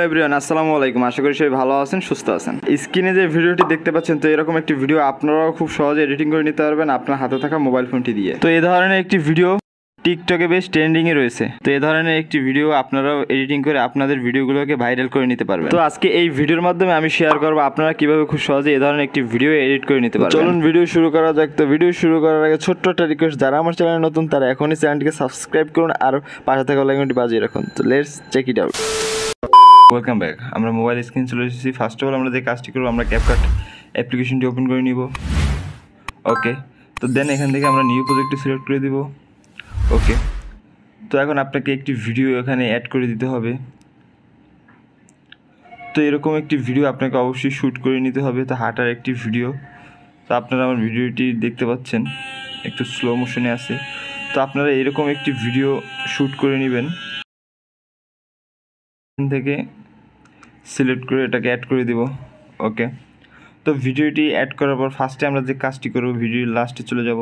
Everyone আসসালামু আলাইকুম। আশা করি সবাই ভালো আছেন, সুস্থ আছেন। স্ক্রিনে যে ভিডিওটি দেখতে পাচ্ছেন, তো এরকম একটি ভিডিও আপনারাও খুব সহজে এডিটিং করে নিতে পারবেন আপনার হাতে থাকা মোবাইল ফোনটি দিয়ে। তো এই ধরনের একটি ভিডিও টিকটকে বেশ ট্রেন্ডিংয়ে রয়েছে। তো এই ধরনের একটি ভিডিও আপনারাও এডিটিং করে আপনাদের ভিডিওগুলোকে ভাইরাল করে নিতে পারবেন। তো আজকে এই ভিডিওর মাধ্যমে আমি শেয়ার করবো আপনারা কিভাবে খুব সহজে এই ধরনের একটি ভিডিও এডিট করে নিতে পারবেন। চলুন ভিডিও শুরু করা যাক। তো ভিডিও শুরু করার আগে ছোট্ট একটা রিকোয়েস্ট, যারা আমার চ্যানেলে নতুন তারা এখনই চ্যানেলটিকে সাবস্ক্রাইব করুন আর পাশে থাকা বেল আইকনটি বাজিয়ে রাখুন। তো let's check it out. Welcome back. আমরা মোবাইল স্ক্রিন চলে এসেছি। ফার্স্ট অফ অল আমরা যে কাজটি করবো, আমরা ক্যাপকাট অ্যাপ্লিকেশনটি ওপেন করে নিব। ওকে, তো দেন এখান থেকে আমরা নিউ প্রজেক্টটি সিলেক্ট করে দিব। ওকে, তো এখন আপনাকে একটি ভিডিও এখানে অ্যাড করে দিতে হবে। তো এরকম একটি ভিডিও আপনাকে অবশ্যই শ্যুট করে নিতে হবে। তো হাঁটার একটি ভিডিও। তো আপনারা আমার ভিডিওটি দেখতে পাচ্ছেন একটু স্লো মোশনে আছে। তো আপনারা এরকম একটি ভিডিও শ্যুট করে নেবেন, এখান থেকে সিলেক্ট করে এটাকে অ্যাড করে দিব। ওকে, তো ভিডিওটি অ্যাড করার পর ফার্স্টে আমরা যে কাজটি করব, ভিডিওর লাস্টে চলে যাব।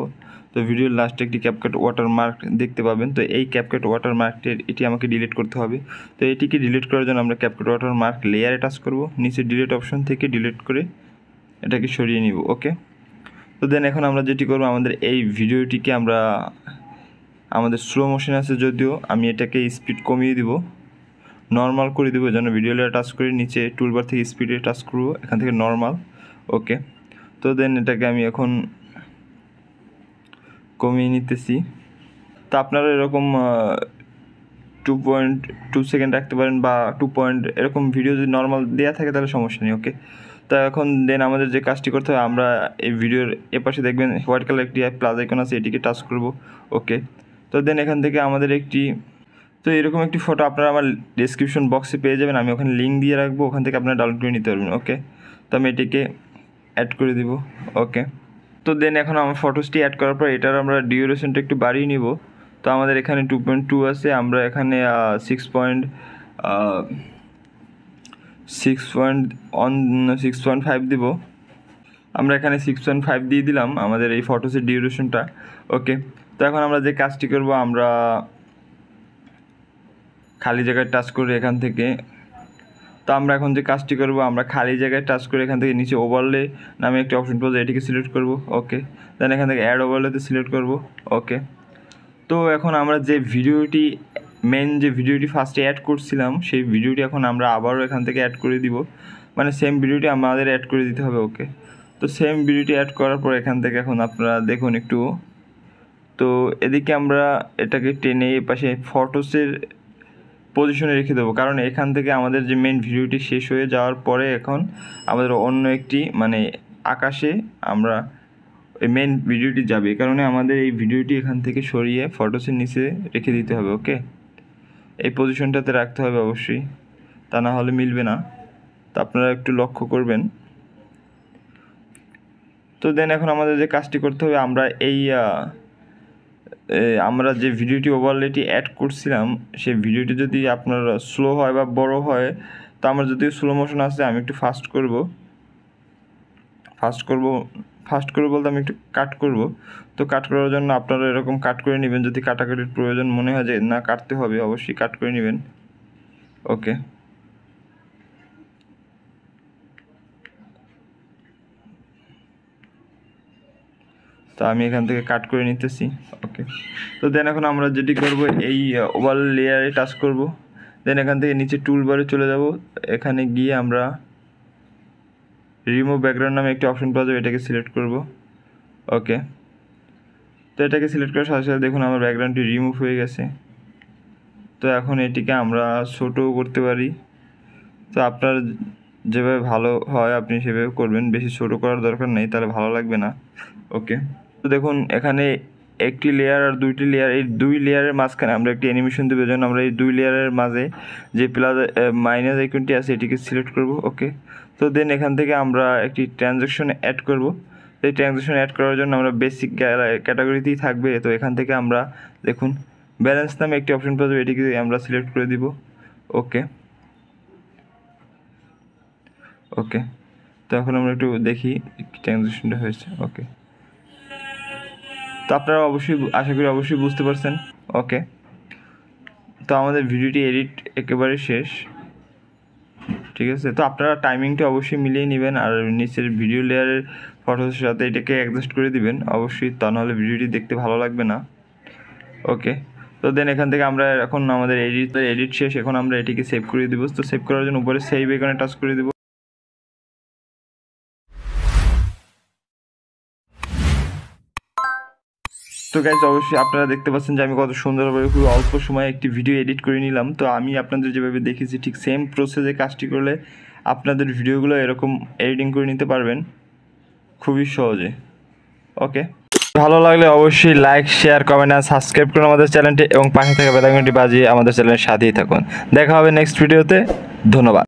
তো ভিডিওর লাস্টে একটি ক্যাপকাট ওয়াটারমার্ক দেখতে পাবেন। তো এই ক্যাপকাট ওয়াটারমার্কটির এটি আমাকে ডিলিট করতে হবে। তো এটিকে ডিলিট করার জন্য আমরা ক্যাপকাট ওয়াটারমার্ক লেয়ারে টাচ করব, নিচে ডিলিট অপশন থেকে ডিলিট করে এটাকে সরিয়ে নিব। ওকে, তো দেন এখন আমরা যেটি করব, আমাদের এই ভিডিওটিকে আমরা আমাদের স্লো মোশন আছে যদিও, আমি এটাকে স্পিড কমিয়ে দিব, নর্মাল করে দেবো যেন ভিডিও লেয়ার টাচ করে নিচে টুলবার থেকে স্পিডে টাচ করবো, এখান থেকে নর্মাল। ওকে, তো দেন এটাকে আমি এখন কমিয়ে নিতেছি। তো আপনারা এরকম 2.2 সেকেন্ড রাখতে পারেন বা 2 এরকম ভিডিও যদি নর্মাল দেওয়া থাকে তাহলে সমস্যা নেই। ওকে, তো এখন দেন আমাদের যে কাজটি করতে হবে, আমরা এই ভিডিওর এপাশে দেখবেন হোয়াইট কালার একটি প্লাস আইকন আছে, এটিকে টাচ করব। ওকে, তো দেন এখান থেকে আমাদের একটি, তো এরকম একটি ফটো আপনারা আমার ডেসক্রিপশন বক্সে পেয়ে যাবেন, আমি ওখানে লিঙ্ক দিয়ে রাখবো, ওখান থেকে আপনারা ডাউনলোড করে নিতে পারবেন। ওকে, তো আমি এটিকে অ্যাড করে দিব। ওকে, তো দেন এখন আমার ফটোসটি অ্যাড করার পর এটার আমরা ডিউরেশনটা একটু বাড়িয়ে নিব। তো আমাদের এখানে 2.2 আছে, আমরা এখানে 6.5 দিব। আমরা এখানে 6.5 দিয়ে দিলাম আমাদের এই ফটোসের ডিউরেশনটা। ওকে, তো এখন আমরা যে কাজটি করব, আমরা খালি জায়গায় টাচ করে এখান থেকে, তো আমরা এখন যে কাজটি করব, আমরা খালি জায়গায় টাচ করে এখান থেকে নিচে ওভারলে নামে একটি অপশন পাওয়া যায়, এটিকে সিলেক্ট করব। ওকে, দেন এখান থেকে অ্যাড ওভারলেতে সিলেক্ট করব। ওকে, তো এখন আমরা যে ভিডিওটি যে ভিডিওটি ফার্স্টে অ্যাড করছিলাম, সেই ভিডিওটি এখন আমরা আবারও এখান থেকে অ্যাড করে দিব, মানে সেম ভিডিওটি আমাদের অ্যাড করে দিতে হবে। ওকে, তো সেম ভিডিওটি অ্যাড করার পর এখান থেকে এখন আপনারা দেখুন একটু, তো এদিকে আমরা এটাকে টেনে এ পাশে ফটোসের পজিশনে রেখে দেবো, কারণ এখান থেকে আমাদের যে মেন ভিডিওটি শেষ হয়ে যাওয়ার পরে এখন আমাদের অন্য একটি মানে আকাশে আমরা এই মেন ভিডিওটি যাবে, এই কারণে আমাদের এই ভিডিওটি এখান থেকে সরিয়ে ফটোসের নিচে রেখে দিতে হবে। ওকে, এই পজিশনটাতে রাখতে হবে অবশ্যই, তা না হলে মিলবে না। তো আপনারা একটু লক্ষ্য করবেন। তো দেন এখন আমাদের যে কাজটি করতে হবে, আমরা যে ভিডিওটি ওভারলেটি অ্যাড করছিলাম, সেই ভিডিওটি যদি আপনার স্লো হয় বা বড় হয়, তো আমার যদিও স্লো মোশন আছে, আমি একটু ফাস্ট করব বলতে আমি একটু কাট করব। তো কাট করার জন্য আপনারা এরকম কাট করে নেবেন, যদি কাটাকাটির প্রয়োজন মনে হয় যে না কাটতে হবে, অবশ্যই কাট করে নেবেন। ওকে, তো আমি এখান থেকে কাট করে নিতেছি। ওকে, তো দেন এখন আমরা যেটি করব, এই ওভার লেয়ারে টাচ করব, দেন এখান থেকে নিচে টুলবারে চলে যাব, এখানে গিয়ে আমরা রিমুভ ব্যাকগ্রাউন্ড নামে একটি অপশন পাওয়া যাবে, এটাকে সিলেক্ট করব। ওকে, তো এটাকে সিলেক্ট করার সাথে সাথে দেখুন আমার ব্যাকগ্রাউন্ডটি রিমুভ হয়ে গেছে। তো এখন এটিকে আমরা ছোটও করতে পারি, তো আপনার যেভাবে ভালো হয় আপনি সেভাবে করবেন, বেশি ছোট করার দরকার নেই, তাহলে ভালো লাগবে না। ওকে, তো দেখুন এখানে একটি লেয়ার আর দুইটি লেয়ার, এই দুই লেয়ারের মাঝখানে আমরা একটি অ্যানিমেশন দেবো, জন্য আমরা এই দুই লেয়ারের মাঝে যে প্লাস মাইনাস আইকনটি আছে এটিকে সিলেক্ট করব। ওকে, তো দেন এখান থেকে আমরা একটি ট্রানজ্যাকশন অ্যাড করব। এই ট্রানজ্যাকশন অ্যাড করার জন্য আমরা বেসিক ক্যাটাগরিতেই থাকবে, তো এখান থেকে আমরা দেখুন ব্যালেন্স নামে একটি অপশন পাওয়া যাবে, এটিকে আমরা সিলেক্ট করে দিব। ওকে, ওকে, তো এখন আমরা একটু দেখি ট্রানজ্যাকশনটা হয়েছে। ওকে, তো আপনারা আশা করি অবশ্যই বুঝতে পারছেন। ওকে, তো আমাদের ভিডিওটি এডিট একেবারে শেষ। ঠিক আছে। তো আপনারা টাইমিংটা অবশ্যই মিলিয়ে নেবেন, আর নিচের ভিডিও লেয়ারের ফটোর সাথে এটাকে অ্যাডজাস্ট করে দিবেন অবশ্যই, তা নাহলে ভিডিওটি দেখতে ভালো লাগবে না। ওকে, তো দেন এখান থেকে আমরা এখন আমাদের এডিট শেষ, এখন আমরা এটিকে সেভ করে দিব। তো সেভ করার জন্য উপরে সেভ এখানে টাচ করে দিব। তো গাইজ অবশ্যই আপনারা দেখতে পাচ্ছেন যে আমি কত সুন্দরভাবে খুব অল্প সময়ে একটি ভিডিও এডিট করে নিলাম। তো আমি আপনাদের যেভাবে দেখেছি ঠিক সেম প্রসেসে কাজটি করলে আপনাদের ভিডিওগুলো এরকম এডিটিং করে নিতে পারবেন খুবই সহজে। ওকে, ভালো লাগলে অবশ্যই লাইক, শেয়ার, কমেন্ট আর সাবস্ক্রাইব করুন আমাদের চ্যানেলটি এবং পাশে থাকা বেল আইকনটি বাজিয়ে আমাদের চ্যানেলের সাথেই থাকুন। দেখা হবে নেক্সট ভিডিওতে। ধন্যবাদ।